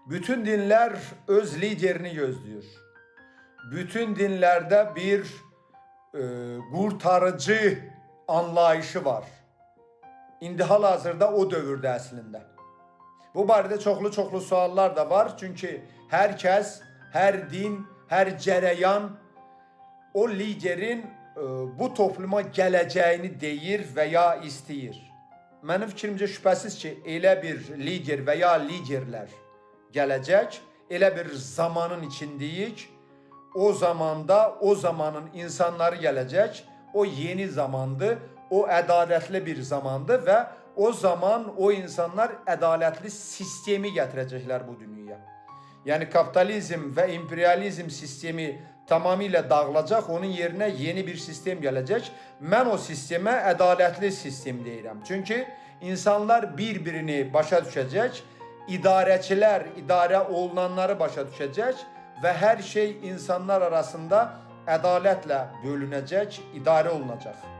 Bütün dinler öz liderini gözlüyor. Bütün dinlerde bir kurtarıcı anlayışı var. İndi hal-hazırda o dövrdə əslində. Bu barədə çoxlu suallar da var. Çünki hər kəs, hər din, hər cərəyan o liderin bu topluma gələcəyini deyir və ya istəyir. Mənim fikrimcə şübhəsiz ki, elə bir lider və ya liderlər gələcək, elə bir zamanın içindəyik. O zamanda, o zamanın insanları gələcək. O yeni zamandır, o ədalətli bir zamandır və o zaman o insanlar ədalətli sistemi gətirəcəklər bu dünyaya. Yəni kapitalizm və imperializm sistemi tamamilə dağılacaq, onun yerinə yeni bir sistem gələcək. Mən o sistemə ədalətli sistem deyirəm. Çünki insanlar bir-birini başa düşəcək, idarəçilər idarə olunanları başa düşəcək və hər şey insanlar arasında ədalətlə bölünəcək, idarə olunacaq.